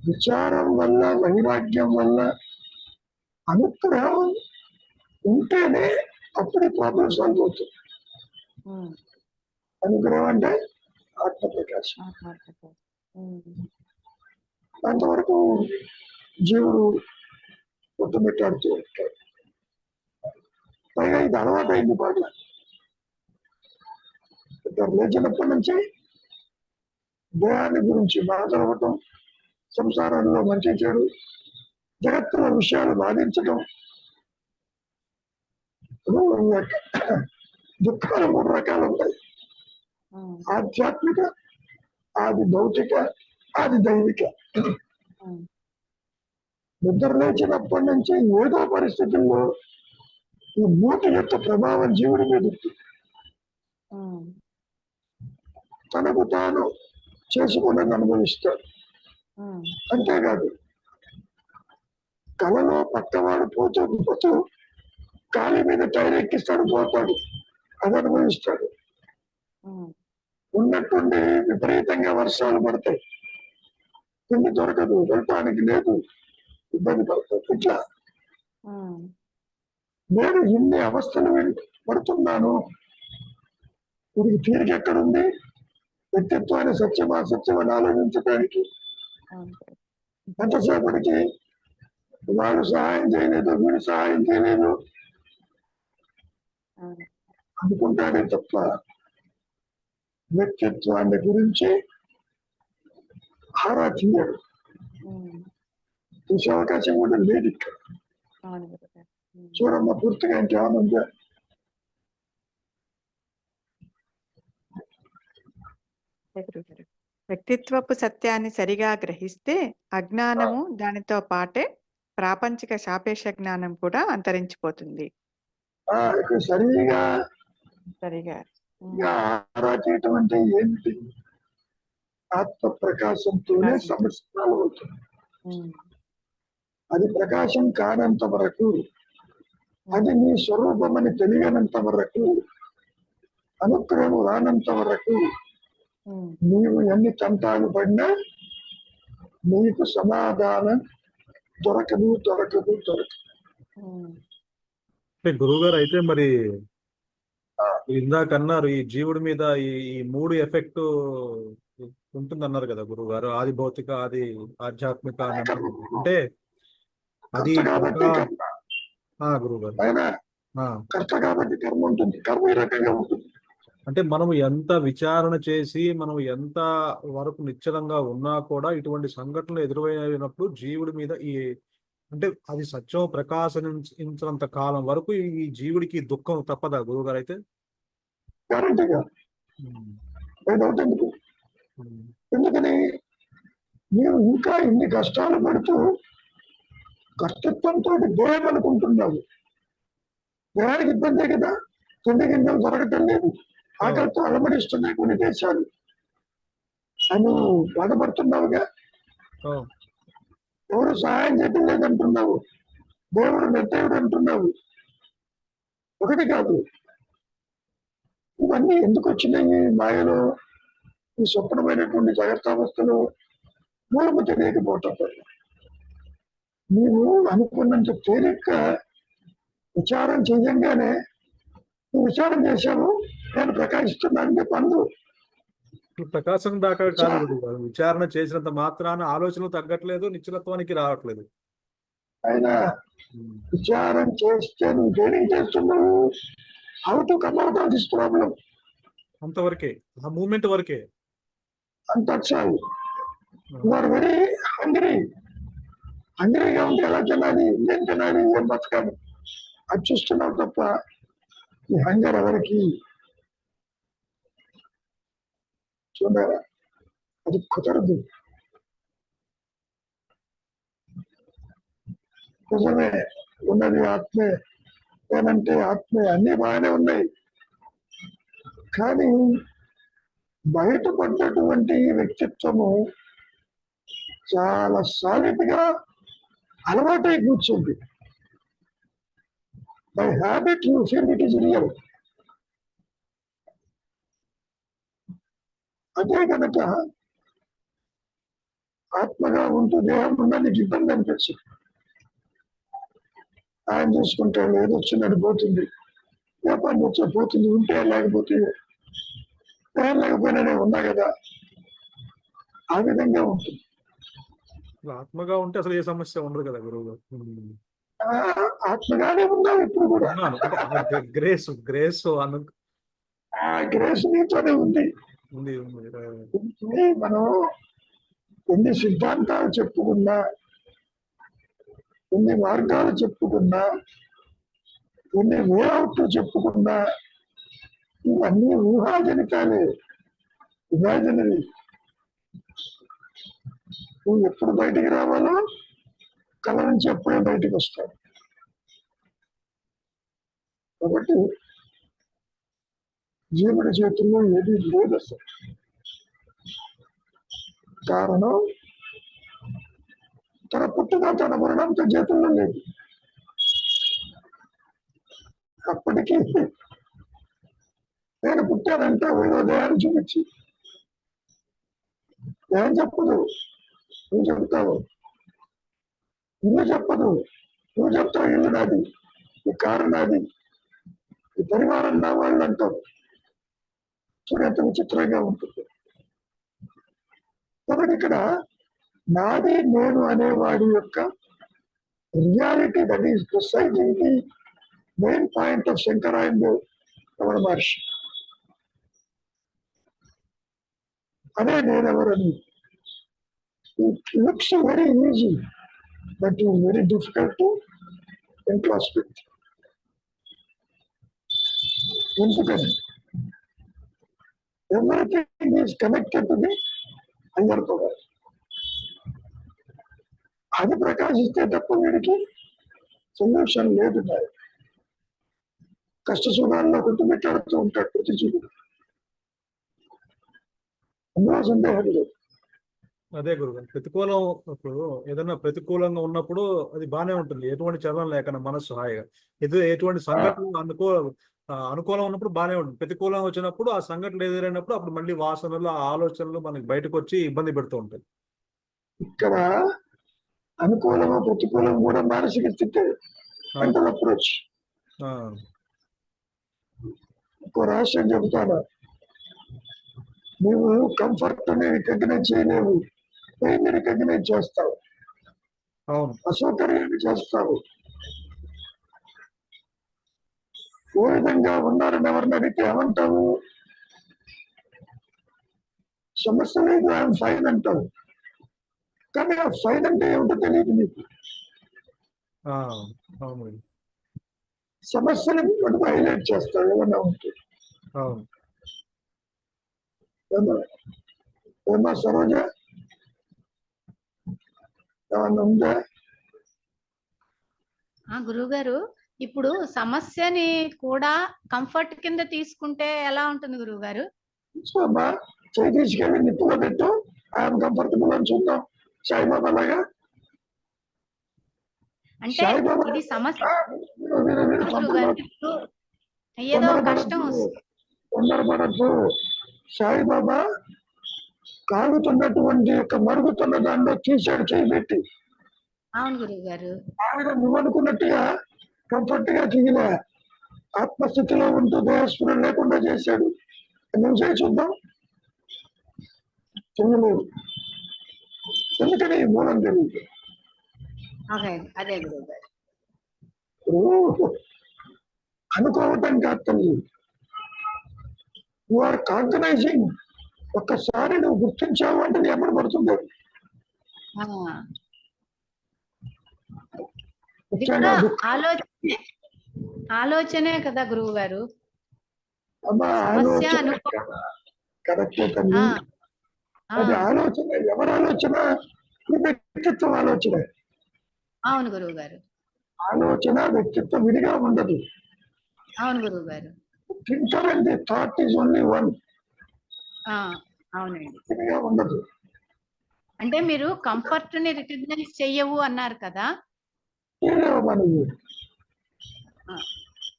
విచారం వల్ల, వైరాగ్యం వల్ల అనుగ్రహం ఉంటేనే అప్పుడే ప్రాబ్లం సాల్వ్ అవుతుంది. అనుగ్రహం అంటే ఆత్మ ప్రకాశం. అంతవరకు జీవుడు కొట్టుమిట్టాడుతూ ఉంటాడు. పైగా ఇది అలవాటైంది బాగా. లేచినప్పటి నుంచి దేహాన్ని గురించి బాధపడటం, సంసారంలో మంచి చెడు, జగత్తుల విషయాలు బాధించడం. దుఃఖాలు 3 రకాలు ఉంటాయి. ఆధ్యాత్మిక, ఆది భౌతిక, ఆది దైవిక. నిద్ర లేచినప్పటి నుంచి ఏదో పరిస్థితుల్లో ఈ 3 యొక్క ప్రభావం జీవుడి మీద ఉంటుంది. తనకు తాను చేసుకున్నది అనుభవిస్తాడు. అంతేకాదు కళలో పక్కవాడు పోతూ కాలి మీద టైర్ ఎక్కిస్తాడు, పోతాడు, అది అనుభవిస్తాడు. ఉన్నట్టుండి విపరీతంగా వర్షాలు పడతాయి, తిండి దొరకదు, వెళ్ళటానికి లేదు, ఇబ్బంది పడతాడు. ఇట్లా నేను ఇన్ని అవస్థలు పడుతున్నాను, ఇది తీరిక ఎక్కడుంది? వ్యక్తిత్వాన్ని సత్యం అసత్యం అని ఆలోచించడానికి. ఎంతసేపటికి వాడు సహాయం చేయలేదు, వీడు సహాయం చేయలేదు అవును. అనుకుంటాడే తప్ప వ్యక్తిత్వాన్ని గురించి ఆరా తీయడు. ఉమ్. చూసే అవకాశం కూడా లేదు ఇక్కడ. అవును గురుగారు. చూడమ్మ పూర్తిగా ఇంకేమైనా ఉందా? గురుగారు, వ్యక్తిత్వపు సత్యాన్ని సరిగా గ్రహిస్తే అజ్ఞానము దానితో పాటే ప్రాపంచిక సాపేక్ష జ్ఞానం కూడా అంతరించిపోతుంది. ఇక్కడ సరిగా సరిగా ఆరా చేయటం అంటే ఏంటి? ఆత్మ ప్రకాశంతోనే సమస్య అవుతుంది. అది ప్రకాశం కానంత వరకు, అది నీ స్వరూపం అని తెలియనంత వరకు, అనుగ్రహం రానంత వరకు నీవు ఎన్ని తంటాలు పడినా నీకు సమాధానం దొరకదు. అంటే గురువుగారు అయితే మరి ఇందాక అన్నారు ఈ జీవుడి మీద ఈ మూడు ఎఫెక్ట్ ఉంటుందన్నారు కదా గురువుగారు, ఆది భౌతిక, ఆది ఆధ్యాత్మిక అని అన్నారు. అంటే అది గురువుగారు కర్త కాబట్టి కర్మ ఉంటుంది. కర్మ ఈ రకంగా ఉంటుంది. అంటే మనం ఎంత విచారణ చేసి మనం ఎంత వరకు నిశ్చలంగా ఉన్నా కూడా ఇటువంటి సంఘటనలు ఎదురైనప్పుడు జీవుడి మీద అంటే అది సత్యం ప్రకాశించినంత కాలం వరకు ఈ జీవుడికి దుఃఖం తప్పదా గురువుగారు అయితే? ఎందుకని నీవు ఇంకా ఇన్ని కష్టాలు పడుతూ కర్తృత్వంతో దేహం అనుకుంటున్నావు. దేహానికి ఇబ్బందే కదా, తిండి గింజలు దొరకటం లేదు, ఆకలితో అలమడిస్తున్నాయి కొన్ని దేశాలు అని బాధపడుతున్నావుగా. ఎవరు సహాయం చేయడం లేదంటున్నావు, దేవుడు నిర్దయుడు అంటున్నావు. ఒకటి కాదు, ఇవన్నీ ఎందుకు వచ్చినాయి? మాయలో ఈ స్వప్నమైనటువంటి జాగ్రత్తావస్థలో మూలము తెలియకపోవటం వల్ల నీవు అనుకున్నంత తేలిక విచారం చేయంగానే నువ్వు విచారం చేశావు, నేను ప్రకాశిస్తున్నాను పండు. ప్రకాశం దాకా కాదు, విచారణ చేసినంత మాత్రాన ఆలోచనలు తగ్గట్లేదు, నిశ్చలత్వానికి రావట్లేదు. అయినా విచారం చేస్తే నువ్వు దేనికి చేస్తున్నావు? How to come out of this problem, అంతవరకే, ఆ మూమెంట్ వరకే. అంత చాలు. యూఆర్ వెరీ హంగ్రీగా ఉంటే ఎలా తినాలి, ఏం తినాలి, ఏం బతకాలి అది చూస్తున్నావు తప్ప ఈ హంగర్ ఎవరికి చూడారా? అది కుదరదు. నిజమే, ఉన్నది ఆత్మే, ఏనంటే ఆత్మే, అన్ని బాగానే ఉన్నాయి. కానీ బయటపడ్డటువంటి వ్యక్తిత్వము చాలా సాలిడ్ గా అలవాటై కూర్చుంది. By habit you feel it is real. అదే కనుక ఆత్మగా ఉంటూ దేహం ఉన్న నీకు ఇబ్బంది అనిపించింది. ఆయన చూసుకుంటాడు, ఏదో వచ్చినట్టు పోతుంది, వ్యాపారం వచ్చా పోతుంది, ఉంటే లేకపోతే లేకపోయినా నేను ఉన్నా కదా, ఆ విధంగా ఉంటుంది. ఆత్మగా ఉంటే అసలు ఏ సమస్య ఉండదు కదా గురువు గారు. ఆత్మగానే ఉన్నావు ఇప్పుడు కూడా. గ్రేస్ గ్రేస్ ఆ గ్రేస్ నీతోనే ఉంది. మనం ఎన్ని సిద్ధాంతాలు చెప్పుకున్నా, ఎన్ని మార్గాలు చెప్పుకున్నా, ఎన్ని వేఅవుట్లు చెప్పుకున్నా, ఇవన్నీ ఊహాజనితాలే, ఇమాజినరీ. నువ్వు ఎప్పుడు బయటికి రావాలో కళ నుంచి ఎప్పుడే బయటికి వస్తావు. కాబట్టి జీవుడి చేతుల్లో ఏది లేదు అసలు. కారణం తన పుట్టుక తన మరణం తన చేతుల్లో లేదు. అప్పటికీ నేను పుట్టానంటే ఏదో దేహాన్ని చూపించి ఏం చెప్పదు, నువ్వు చెప్తావు. ఇల్లు చెప్పదు, నువ్వు చెప్తావు ఇల్లు నాది, ఈ కారు నాది, ఈ పరివారం నా వాళ్ళు అంటావు. చూడు ఎంత విచిత్రంగా ఉంటుంది. కాబట్టి ఇక్కడ నాది నేను అనేవాడి యొక్క reality that is precisely the main point of Shankara and Ramana Maharshi. అదే నేను ఎవరని. It looks very easy, but it is very difficult to introspect. ఎందుకని everything is connected to the higher power. అది ప్రకాశిస్తే తప్ప వీడికి సొల్యూషన్ లేదు. కష్ట సుఖాల్లో కొట్టుమిట్టాడుతూ ఉంటాడు ప్రతి జీవుడు, అందులో సందేహం లేదు. అదే గురుగారు, ప్రతికూలం ఇప్పుడు ఏదైనా ప్రతికూలంగా ఉన్నప్పుడు అది బాగానే ఉంటుంది, ఎటువంటి చలనం లేకుండా మనస్సు హాయిగా. ఎటువంటి సంఘటన అనుకూలం ఉన్నప్పుడు బాగానే ఉంటుంది, ప్రతికూలం వచ్చినప్పుడు ఆ సంఘటనలు ఎదురైనప్పుడు అప్పుడు మళ్ళీ వాసనలు ఆలోచనలు మనకి బయటకు వచ్చి ఇబ్బంది పెడుతూ ఉంటాయి. ఇక్కడ అనుకూలము ప్రతికూలం కూడా మానసిక స్థితి, మెంటల్ అప్రోచ్. ఇంకో రహస్యం చెబుతాను, నువ్వు కంఫర్ట్ ని రికగ్నైజ్ చేయలేవు, పెయిన్ రికగ్నైజ్ చేస్తావు, అసౌకర్యాన్ని చేస్తావు. ఓ విధంగా ఉన్నారని ఎవరిని అడిగితే ఏమంటావు? సమస్య లేదు, ఐఎమ్ ఫైన్ అంటావు. కానీ ఆ ఫైన్ అంటే ఏమిటో తెలియదు నీకు. సమస్యని మటుకు హైలైట్ చేస్తావు ఏమన్నా ఉంటే. ఏమా సరోజ, ఏమన్నా ఉందా? గురువుగారు, ఇప్పుడు సమస్యని కూడా కంఫర్ట్ కింద తీసుకుంటే ఎలా ఉంటుంది గురువుగారు? అమ్మా చేయి తీసుకెళ్ళి నిప్పులో పెట్టు, ఐఎమ్ కంఫర్టబుల్ అని చూద్దాం. సాయిబాబా లాగా. అంటే ఇది సమస్య ఏదో కష్టం తొందరపడద్దు. సాయిబాబా కాగుతున్నటువంటి యొక్క మరుగుతున్న దానిలో తీసాడు చేయి పెట్టి. అవును గురువు గారు. ఆయన నువ్వు అనుకున్నట్టుగా కంఫర్ట్ గా తీయలే, ఆత్మస్థితిలో ఉంటూ దేహస్ఫురం లేకుండా చేశాడు. నువ్వు చేయి చూద్దాం. చేయలేదు, ఎందుకని మూలం తెలియదు. అదే గురువు గారు. అనుకోవటం కాదు తల్లి, యు ఆర్ కాంకనైజింగ్. ఒక్కసారి నువ్వు గుర్తించావు అంటే నీ ఎమ్మడి పడుతుంది. ఆలోచనే కదా గురువు గారు. అమ్మా ఆలోచన కరెక్టే తల్లి. అది ఆలోచన, ఎవరి ఆలోచన? వ్యక్తిత్వం ఆలోచన. అవును గురువు గారు. ఆలోచన వ్యక్తిత్వం విడిగా ఉండదు. అవును గురువు గారు. Thinker and the thought is only one. అవునండి, విడిగా ఉండదు. అంటే మీరు కంఫర్ట్ ని రికగ్నైజ్ చెయ్యవు అన్నారు కదా.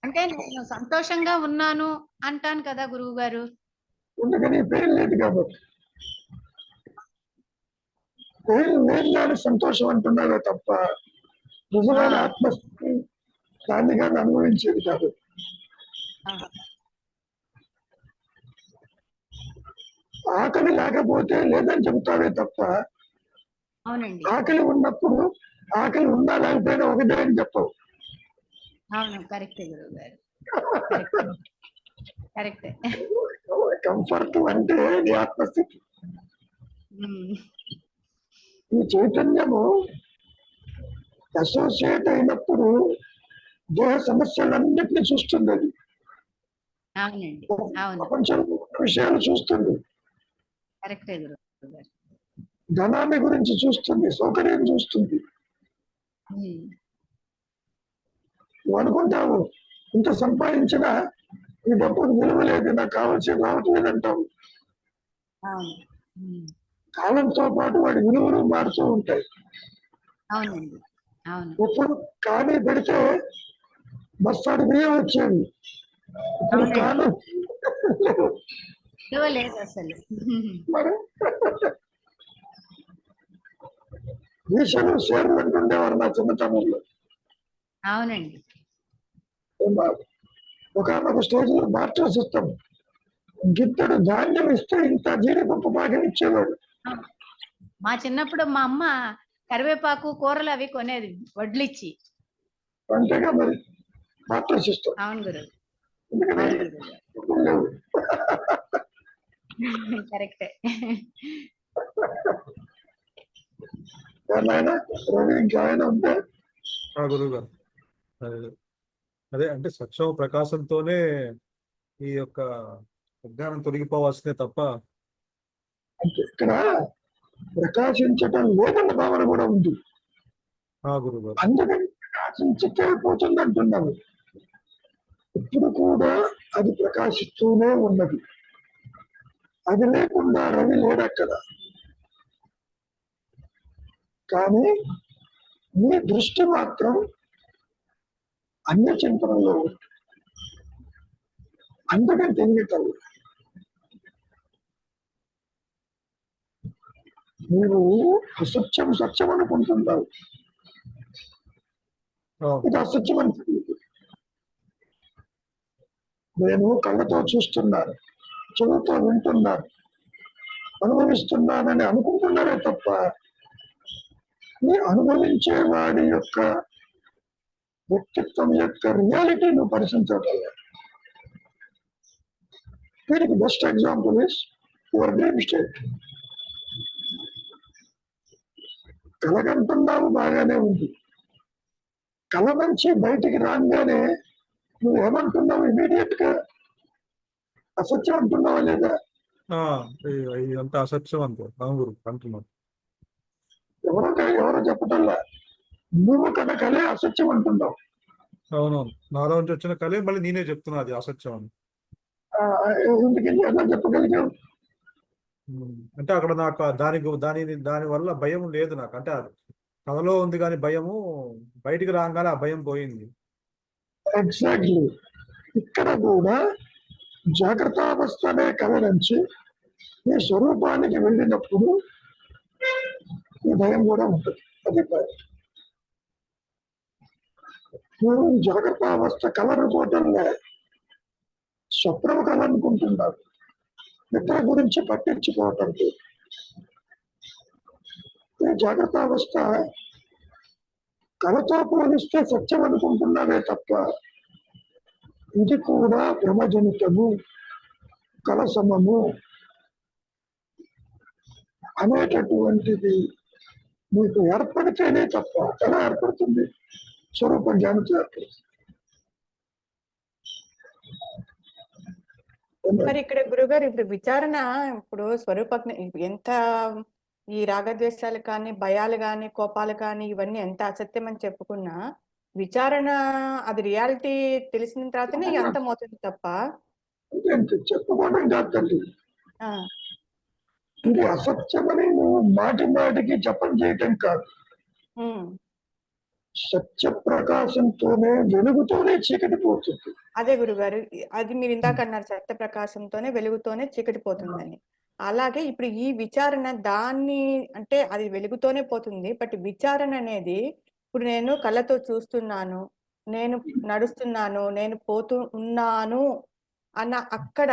అంటే నేను సంతోషంగా ఉన్నాను అంటాను కదా గురువు గారు. ఉండగానే పెయిన్ లేదు కాబట్టి, పెయిన్ లేదు కానీ సంతోషం అంటున్నావే తప్ప నిజమైన ఆత్మస్థితి దాన్ని కానీ అనుభవించేది కాదు. ఆకలి లేకపోతే లేదని చెబుతావే తప్ప, అవునండి, ఆకలి ఉన్నప్పుడు ఆకలి ఉందా లేకపోయినా ఒకటే అని చెప్పవు. అవును, కరెక్టే గురువు గారు, కరెక్టే. కంఫర్ట్ అంటే నీ ఆత్మస్థితి. ఈ చైతన్యము అసోసియేట్ అయినప్పుడు దేహ సమస్యలన్నింటినీ చూస్తుంది. అది అవునండి, అవును, ప్రపంచంలో విషయాలు చూస్తుంది. కరెక్టే గురువు గారు. ధనాన్ని గురించి చూస్తుంది, సౌకర్యం చూస్తుంది. నువ్వు అనుకుంటావు ఇంత సంపాదించినా ఈ డబ్బుకు విలువ లేదు, నాకు కావాల్సి రావట్లేదు అంటావు. కాలంతో పాటు వాడి విలువలు మారుతూ ఉంటాయి. అవునండి, అవును. ఇప్పుడు కానీ పెడితే బస్తాడు బియ్యం వచ్చేది, ఇప్పుడు కాలం లేదు అసలు. మరి ఈశలు షేర్లు అంటుండేవారు నా చిన్నతనంలో. అవునండి. ఒక స్టేజ్ లో బార్టర్ సిస్టమ్, గిద్దడు ధాన్యం ఇస్తే ఇంత జీడిపప్పు బాగా ఇచ్చేవాడు. మా చిన్నప్పుడు మా అమ్మ కరివేపాకు కూరలు అవి కొనేది వడ్లు ఇచ్చి. అంతేగా మరి మాస్టర్ సిస్టమ్. అవును గురు. ఎందుకని అవును గురువు గారు. ఇప్పుడు లేవు. కరెక్టే. నాయన రవి ఇంకా ఆయన ఉంటే ఆ గురువు గారు అదే అదే అంటే సత్యం ప్రకాశంతోనే ఈ యొక్క అజ్ఞానం తొలగిపోవాల్సిందే తప్ప. అంటే ఇక్కడ ప్రకాశించటం లేదన్న భావన కూడా ఉంది. ఆ గురువు గారు అందుకని ప్రకాశించకే పోతుంది అంటున్నాను. ఇప్పుడు కూడా అది ప్రకాశిస్తూనే ఉన్నది. అది లేకుండా రవి లేడక్కడ. కానీ మీ దృష్టి మాత్రం అన్య చింతనలో ఉంది. అందుకని తెలియటం మీరు అసత్యం సత్యం అనుకుంటున్నారు. ఇది అసత్యం అని తెలియదు. నేను కళ్ళతో చూస్తున్నాను, చెవుతో వింటున్నాను, అనుభవిస్తున్నానని అనుకుంటున్నారే తప్ప నీ అనుభవించే వాడి యొక్క వ్యక్తిత్వం యొక్క రియాలిటీని పరిశీలించడం. దీనికి best example is your dream state. కలగంటున్నావు బాగానే ఉంది. కళ నుంచి బయటికి రాగానే నువ్వు ఏమంటున్నావు? ఇమీడియట్ గా అసత్యం అంటున్నావా లేదా? ఇదంతా అసత్యం అంతే. అవును గురు అంటున్నాను. ఎవరో చెప్పటంలా నువ్వు కలే అసత్యం అంటున్నావు. అవునవును, నాలో నుంచి వచ్చిన కళే మళ్ళీ నేనే చెప్తున్నా అది అసత్యం అని. ఎందుకని ఎలా చెప్పగలిగావు? అంటే అక్కడ నాకు దాని వల్ల భయం లేదు నాకు. అంటే కథలో ఉంది కానీ భయము బయటికి రాగానే ఆ భయం పోయింది. ఎగ్జాక్ట్లీ. ఇక్కడ కూడా జాగ్రత్త అవస్థ అనే కళ నుంచి నీ స్వరూపానికి వెళ్ళినప్పుడు ఈ భయం కూడా ఉంటుంది. అది భయం. నువ్వు జాగ్రత్త అవస్థ కళ అనుకోవటంలే, స్వప్నం కళ అనుకుంటున్నారు. నిద్ర గురించి పట్టించుకోవటం లేదు. ఈ జాగ్రత్త అవస్థ కళతో పోలిస్తే సత్యం అనుకుంటున్నావే తప్ప ఇది కూడా భ్రమజనితము, కలసమము అనేటటువంటిది మీకు ఏర్పడితేనే తప్ప ఎలా ఏర్పడుతుంది? స్వరూప జ్ఞానంతో ఏర్పడుతుంది. మరి ఇక్కడ గురుగారు ఇప్పుడు విచారణ, ఇప్పుడు స్వరూప ఎంత ఈ రాగద్వేషాలు కానీ, భయాలు కానీ, కోపాలు కానీ, ఇవన్నీ ఎంత అసత్యం అని చెప్పుకున్నా, విచారణ అది రియాలిటీ తెలిసిన తర్వాతనే ఇక అంతమవుతుంది తప్ప. అంటే చెప్పుకోవడం కాదు తల్లి, ఆ, ఇది అసత్యమని నువ్వు మాటి మాటికి జపం చేయటం కాదు. ఉమ్. సత్య ప్రకాశంతోనే వెలుగుతోనే చీకటి పోతుంది. అదే గురుగారు, అది మీరు ఇందాక అన్నారు సత్య ప్రకాశంతోనే వెలుగుతోనే చీకటి పోతుందని. అలాగే ఇప్పుడు ఈ విచారణ దాన్ని అంటే అది వెలుగుతోనే పోతుంది. బట్ విచారణ అనేది ఇప్పుడు నేను కళ్ళతో చూస్తున్నాను, నేను నడుస్తున్నాను, నేను పోతూ ఉన్నాను అన్న అక్కడ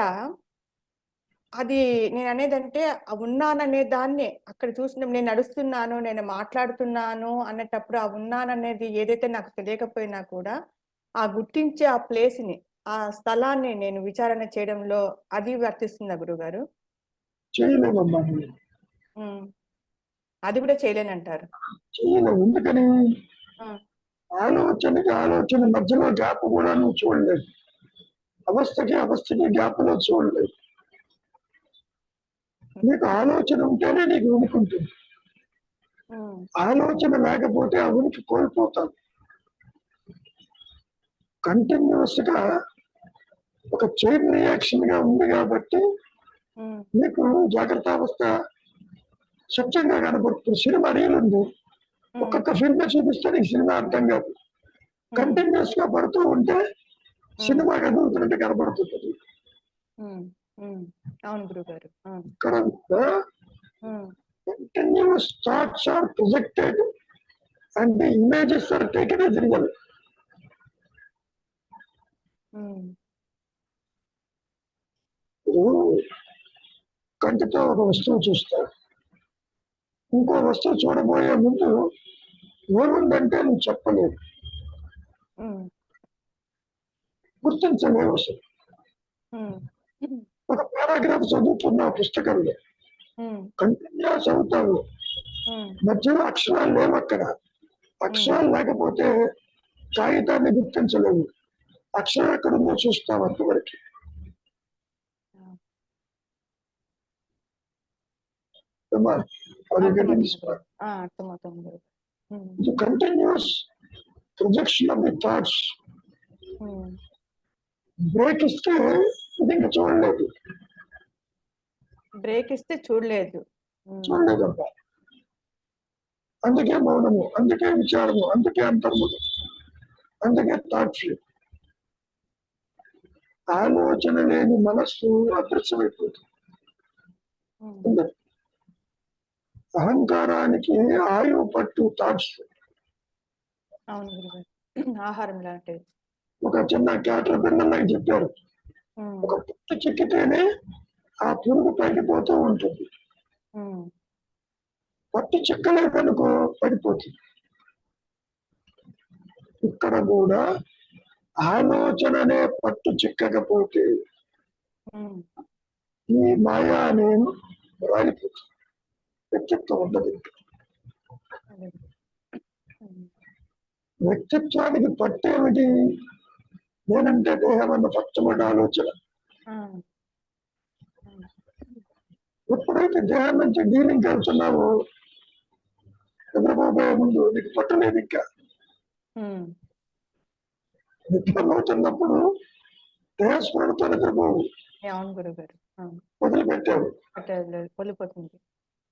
అది నేను అనేదంటే ఉన్నాననే దాన్ని అక్కడ చూసిన నేను నడుస్తున్నాను, నేను మాట్లాడుతున్నాను అన్నటప్పుడు ఆ ఉన్నాననేది ఏదైతే నాకు తెలియకపోయినా కూడా ఆ గుర్తించే ఆ ప్లేస్ ని, ఆ స్థలాన్ని నేను విచారణ చేయడంలో అది వర్తిస్తుందా గురుగారు? చేయలేమమ్మా. ఉమ్. అది కూడా చేయలేనంటారు. చేయలేవు. ఎందుకని? ఉమ్. ఆలోచనకి ఆలోచన మధ్యలో గ్యాప్ కూడా నువ్వు చూడలేదు. అవస్థకి గ్యాప్లో చూడలేదు. నీకు ఆలోచన ఉంటేనే నీకు ఉనికి ఉంటుంది. ఆలోచన లేకపోతే ఆ ఉనికి కోల్పోతావు. కంటిన్యూస్ గా ఒక చైన్ రియాక్షన్ గా ఉంది కాబట్టి నీకు జాగ్రత్త అవస్థ స్వచ్ఛంగా కనబడుతుంది. సినిమా రీల్ ఉంది, ఒక్కొక్క ఫిల్మ్ చూపిస్తే నీకు సినిమా అర్థం కాదు. కంటిన్యూస్ గా పడుతూ ఉంటే సినిమా కదులుతున్నట్టు కనబడుతుంది. అవును గురుగారు. ఇక్కడ continuous thoughts are projected and the images are taken as real. కంటితో ఒక వస్తువు చూస్తారు, ఇంకో వస్తువు చూడబోయే ముందు ఏముందంటే నువ్వు చెప్పలేవు, ఉమ్, గుర్తించలేవు అసలు. ఉమ్, ఒక పారాగ్రాఫ్ చదువుతున్నావు పుస్తకంలో, ఉమ్, కంటిన్యూస్ చదువుతావు, ఉమ్, మధ్యలో అక్షరాలు లేవు అక్కడ. అక్షరాలు లేకపోతే కాగితాన్ని గుర్తించలేవు. అక్షరం ఎక్కడుందో చూస్తావు అంతవరకు. అర్థమవుతుంది గురువు. ఉమ్, ఇది continuous projection of the thoughts. Um, break ఇస్తే ఇది ఇంకా చూడలేదు, బ్రేక్ ఇస్తే చూడలేదు. ఉమ్, చూడలేదబ్బా. అందుకే మౌనము, అందుకే విచారము, అందుకే అంతర్ముఖం, అందుకే థాట్స్. ఆలోచన లేని మనస్సు అదృశ్యమైపోతుంది. ఉమ్, అహంకారానికి ఆయువు పట్టు థాట్స్. అవును గురుగారు. ఆహారం లాంటిది. ఒక చిన్న క్యాటర్ పిల్లలకి చెప్పారు, ఉమ్, ఒక పుట్టు చిక్కితేనే ఆ పురుగు పడిపోతూ ఉంటుంది, ఉమ్, పట్టు చిక్కలేదనుకో పడిపోతుంది. ఇక్కడ కూడా ఆలోచననే పట్టు చిక్కకపోతే ఉమ్, ఈ మాయా నేను రాలిపోతుంది, వ్యక్తిత్వం ఉండదు. అదే. ఉమ్, వ్యక్తిత్వానికి పట్టేమిటి? నేనంటే దేహం అన్న పచ్చబడ్డ ఆలోచన. ఆ, ఎప్పుడైతే దేహం నుంచి డీలింగ్ వెళ్తున్నావో నిద్రపోబోయే ముందు నీకు పట్టలేదు. ఇంకా ఉమ్, నిద్రపోతున్నప్పుడు దేహస్మరణతో నిద్రపోవు, అవును గురుగారు. వదిలిపెట్టావు. పొలిపోతుంది.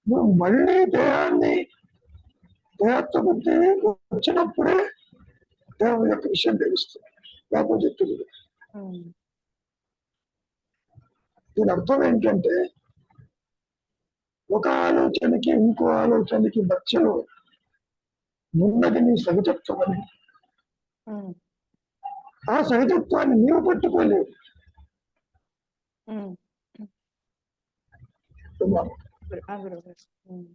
నువ్వు మళ్ళీ దేహత్వ బుద్ధి వచ్చినప్పుడే దేహం యొక్క విషయం తెలుస్తుంది, లేకపోతే తెలియదు. ఉమ్, దీని అర్థం ఏంటంటే ఒక ఆలోచనకి ఇంకో ఆలోచనకి మధ్యలో ఉన్నది నీ సహజత్వం అని. ఉమ్, ఆ సహజత్వాన్ని నీవు పట్టుకోలేవు. ఉమ్, గురుగారు. ఉమ్,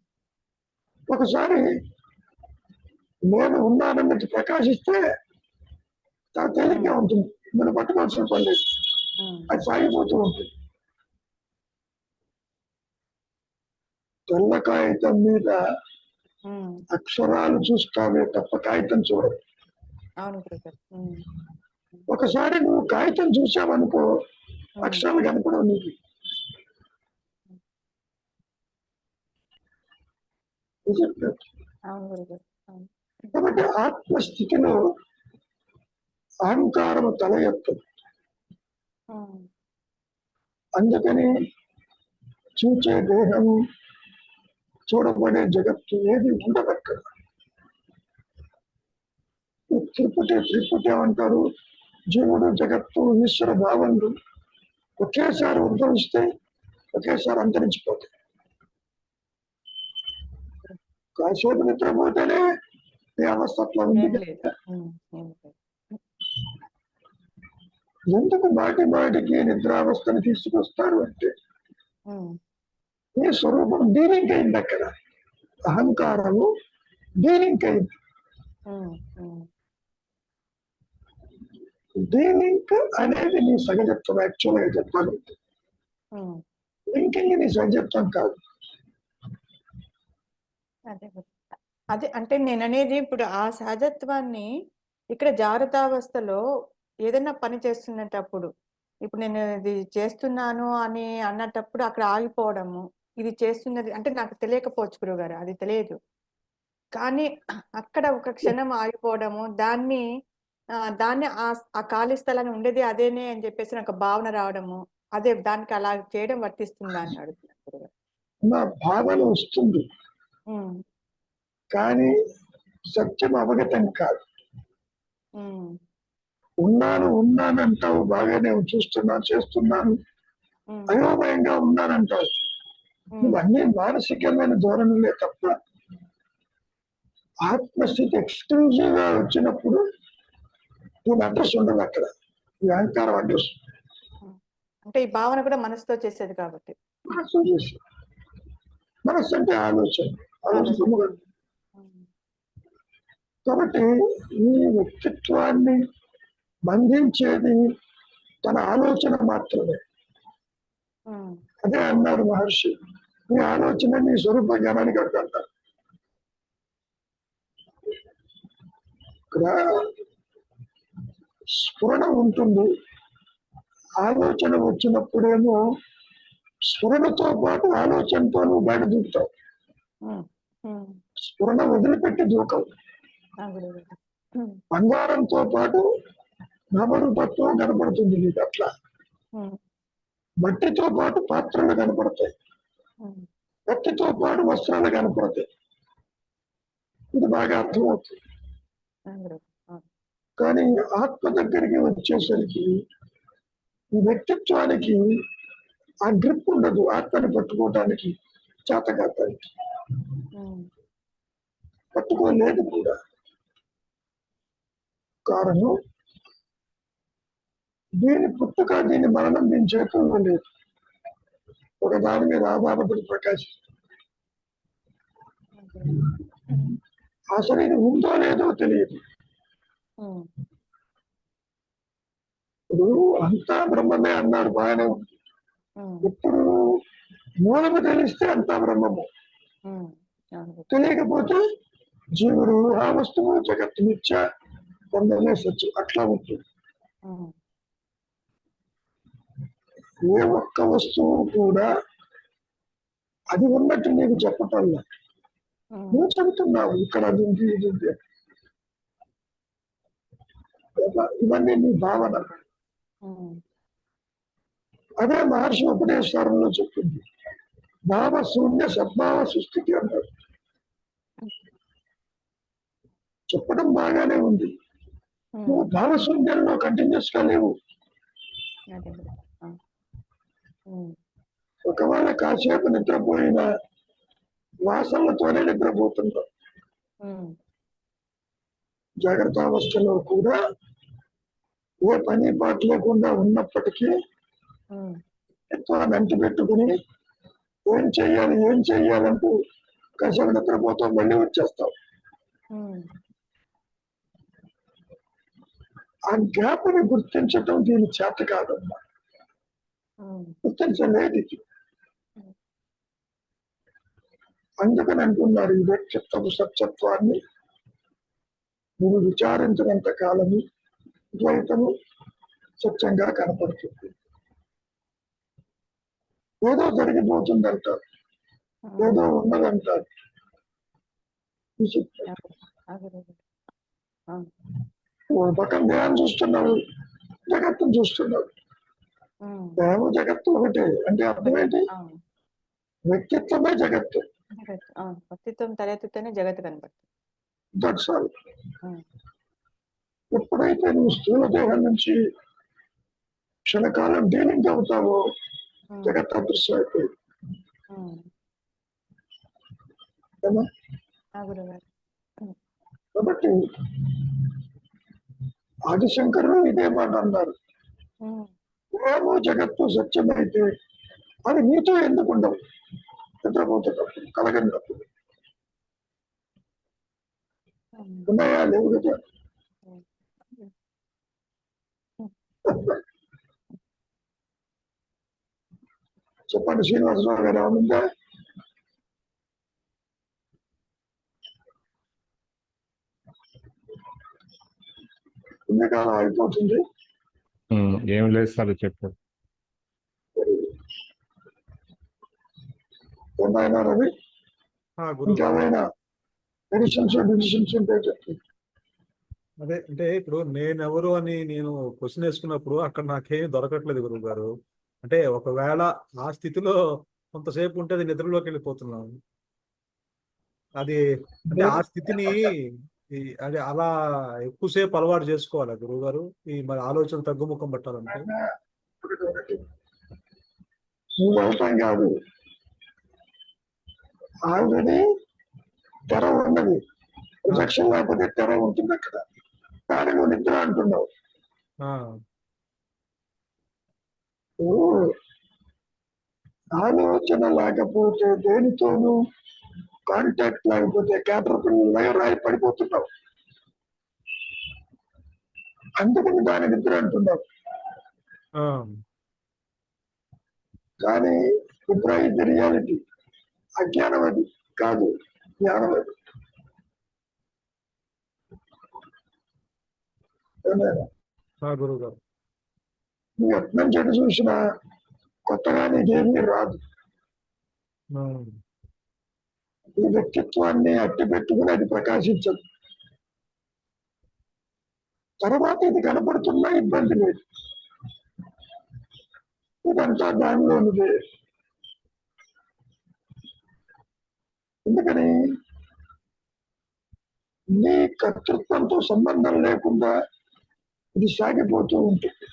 ఒకసారి నేను ఉన్నానన్నది ప్రకాశిస్తే చాలా తేలిగ్గా ఉంటుంది, మనం పట్టుకోవాల్సిన పని లేదు, ఉమ్, అది సాగిపోతూ ఉంటుంది. తెల్ల కాగితం మీద ఉమ్, అక్షరాలు చూస్తావే తప్ప కాగితం చూడదు. అవును గురుగారు. ఉమ్, ఒకసారి నువ్వు కాగితం చూసావనుకో అక్షరాలు కనపడవు నీకు. అవును గురుగారు. అవును. కాబట్టి ఆత్మస్థితిలో అహంకారము తల ఎత్తదు. ఉమ్, అందుకని చూచే దేహము, చూడబడే జగత్తు ఏది ఉండదు అక్కడ. త్రిపుటి అంటారు, జీవుడు జగత్తు ఈశ్వర భావనలు ఒకేసారి ఉద్భవిస్తే ఒకేసారి అంతరించిపోతాయి. కాసేపు నిద్రపోతేనే ఈ అవస్థ అట్లా ఉంది. ఏం లేదు. ఉమ్, ఏం లేదు. ఎందుకు మాటికి నిద్రావస్థను తీసుకొస్తారు అంటే ఉమ్, ఈ స్వరూపం డీలింక్ అయింది అక్కడ, అహంకారము డీలింక్ అయింది. ఉమ్, ఉమ్, డీలింక్ అనేది నీ సహజత్వం. యాక్చువల్గా చెప్పాలంటే ఉమ్, లింకింగ్ నీ సహజత్వం కాదు. అదే గురు. అదే అంటే నేను అనేది ఇప్పుడు ఆ సహజత్వాన్ని ఇక్కడ జాగ్రత్తావస్థలో ఏదైనా పని చేస్తున్నప్పుడు, ఇప్పుడు నేను ఇది చేస్తున్నాను అని అన్నటప్పుడు అక్కడ ఆగిపోవడము, ఇది చేస్తున్నది అంటే నాకు తెలియకపోవచ్చు గురుగారు, అది తెలియదు. కానీ అక్కడ ఒక క్షణం ఆగిపోవడము, దాన్ని ఆ ఖాళీ స్థలాన్ని ఉండేది అదేనే అని చెప్పేసి నాకు భావన రావడము, అదే దానికి అలా చేయడం వర్తిస్తుందా అని అడుగుతున్నాను గురుగారు. నా భావన వస్తుంది ఉమ్, కానీ సత్యం అవగతం కాదు. ఉమ్, ఉన్నానంటావు, బాగానే చూస్తున్నాను, చేస్తున్నాను, ఉమ్, అయోమయంగా ఉన్నానంటావు. ఉమ్, ఇవన్నీ మానసికమైన ధోరణులే తప్ప ఆత్మస్థితి ఎక్స్క్లూజివ్ గా వచ్చినప్పుడు దీని అడ్రస్ ఉండదు అక్కడ, ఈ అహంకారం అడ్రస్. అంటే ఈ భావన కూడా మనసుతో చేసేది కాబట్టి. మనస్సు అంటే ఆలోచన. ఆలోచన. కాబట్టి ఈ వ్యక్తిత్వాన్ని బంధించేది తన ఆలోచన మాత్రమే. అదే అన్నారు మహర్షి, నీ ఆలోచన నీ స్వరూప జ్ఞానానికి అంటారు. ఇక్కడ స్ఫురణ ఉంటుంది. ఆలోచన వచ్చినప్పుడేమో స్ఫురణతో పాటు ఆలోచనతో నువ్వు బయట దూకుతావు. స్ఫురణ వదిలిపెట్టి దూకవు. బంగారంతో పాటు నామరూపత్వం కనపడుతుంది నీకు. అట్లా మట్టితో పాటు పాత్రలు కనపడతాయి, మట్టితో పాటు వస్త్రాలు కనపడతాయి. ఇది బాగా అర్థమవుతుంది. కానీ ఆత్మ దగ్గరికి వచ్చేసరికి ఈ వ్యక్తిత్వానికి ఆ గ్రిప్ ఉండదు. ఆత్మని పట్టుకోవటానికి చేతకాతానికి పట్టుకోలేదు కూడా. కారణం దీని పుట్టుక దీని మరణం దీని చేతుల్లో లేదు. ఒక దాని మీద ఆధారపడి ప్రకాశిస్తుంది. అసలు ఇది ఉందో లేదో తెలియదు. ఇప్పుడు అంతా బ్రహ్మమే అన్నాడు, బాగానే ఉంది. ఇప్పుడు మూలము తెలిస్తే అంతా బ్రహ్మము, తెలియకపోతే జీవుడు ఆ వస్తువు జగత్తు నిత్య కొందరే సత్యం అట్లా ఉంటుంది. ఏ ఒక్క వస్తువు కూడా అది ఉన్నట్టు నీకు చెప్పటం లేదు. నువ్వు చెబుతున్నావు ఇక్కడ అది ఉంది ఇది ఉంది. ఇవన్నీ నీ భావన. అదే మహర్షి ఉపదేశాలలో చెప్పింది, భావ శూన్య సద్భావ సృష్టికి అన్నారు. చెప్పడం బాగానే ఉంది. నువ్వు భావశూన్యంలో కంటిన్యూస్ గా లేవు. ఒకవేళ కాసేపు నిద్రపోయిన వాసనలతోనే నిద్రపోతుంటాం. జాగ్రత్త అవస్థలో కూడా ఏ పని పాట లేకుండా ఉన్నప్పటికీ ఎంతో నంటి పెట్టుకుని ఏం చెయ్యాలంటూ కాసేపు నిద్రపోతాం, మళ్ళీ వచ్చేస్తాం. ఆ గ్యాప్ ని గుర్తించటం దీని చేత కాదమ్మా, గుర్తించలేదు. అందుకని అంటున్నారు, ఈ వ్యక్తిత్వపు సత్యత్వాన్ని నువ్వు విచారించినంత కాలము ద్వైతము సత్యంగా కనపడుతుంది. ఏదో జరిగిపోతుందంటారు, ఏదో ఉన్నదంటారు. ఓ పక్కన దేహాన్ని చూస్తున్నావు, జగత్తును చూస్తున్నావు. దేహము జగత్తు ఒకటే అంటే అర్థమేంటి? వ్యక్తిత్వమే జగత్తు. వ్యక్తిత్వం తలెత్తుతేనే జగత్తు కనపడుతుంది. That's all. ఎప్పుడైతే నువ్వు స్థూల దేహం నుంచి క్షణకాలం డీలింగ్ అవుతావో జగత్ అదృశ్యం అయిపోయింది. కాబట్టి ఆదిశంకరులు ఇదే మాట అన్నారు, ఏమో జగత్తు సత్యమైతే అది నీతో ఎందుకు ఉండవు? నిద్రపోతున్నప్పుడు కలగనప్పుడు ఉన్నాయా? లేవు కదా. చెప్పండి శ్రీనివాసరావు గారు, ఏమనుందా? పుణ్యకాలం అయిపోతుంది. ఏం లేదు సార్ చెప్పారు. ఏమైనా రవి ఇంకేమైనా ఎడిషన్స్ ఉంటే చెప్పండి. అదే అంటే ఇప్పుడు నేనెవరు అని నేను క్వశ్చన్ వేసుకున్నప్పుడు అక్కడ నాకేం దొరకట్లేదు గురువు గారు. అంటే ఒకవేళ ఆ స్థితిలో కొంతసేపు ఉంటే అది నిద్రలోకి వెళ్ళిపోతున్నాను. అది అంటే ఆ స్థితిని అది అలా ఎక్కువసేపు అలవాటు చేసుకోవాలి గురువు గారు, ఈ మరి ఆలోచన తగ్గుముఖం పట్టాలంటే. నువ్వు అవటం కాదు, ఆల్రెడీ తెర ఉన్నది. ప్రొజెక్షన్ లేకపోతే తెర ఉంటుంది అక్కడ, కానీ నువ్వు నిద్ర అంటున్నావు. ఆలోచన లేకపోతే దేనితోనూ కాంటాక్ట్ లేకపోతే క్యాటర్ రాయి పడిపోతున్నావు. అందుకని దాని నిద్ర అంటున్నావు. ఆ, కానీ ఇప్పుడు ఇది రియాలిటీ. అజ్ఞానం అది కాదు, జ్ఞానం అది. ఏమైనా గురువు గారు. నువ్వు ఎట్నుంచి ఎటు చూసినా కొత్తగా నీకేమీ రాదు. ఈ వ్యక్తిత్వాన్ని అట్టి పెట్టుకుని అది ప్రకాశించదు. తర్వాత ఇది కనపడుతున్నా ఇబ్బంది లేదు, ఇదంతా దానిలోనిదే. ఎందుకని నీ కర్తృత్వంతో సంబంధం లేకుండా ఇది సాగిపోతూ ఉంటుంది.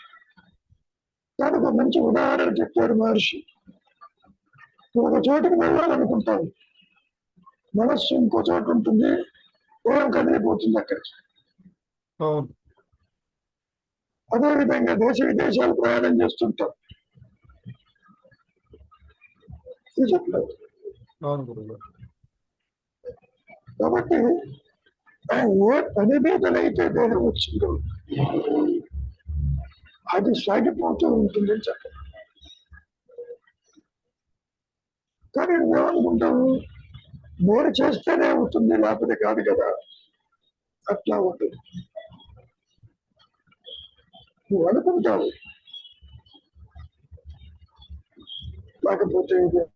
దానికి ఒక మంచి ఉదాహరణ చెప్పాడు మహర్షి. నువ్వు ఒక చోటుకి వెళ్ళాలనుకుంటావు, మనస్సు ఇంకో చోటు ఉంటుంది, దూరం కదిలిపోతుంది అక్కడికి. అవును. అదేవిధంగా దేశ విదేశాలు ప్రయాణం చేస్తుంటాం. ఇది చెప్పలేదు. అవును గురువు గారు. కాబట్టి ఏ పని మీదనైతే దేహం వచ్చిందో అది సాగిపోతూ ఉంటుంది అని చెప్పాలి. కానీ నువ్వేమనుకుంటావు, నేను చేస్తేనే అవుతుంది లేకపోతే కాదు కదా. అట్లా ఉంటుంది. నువ్వు అనుకుంటావు, లేకపోతే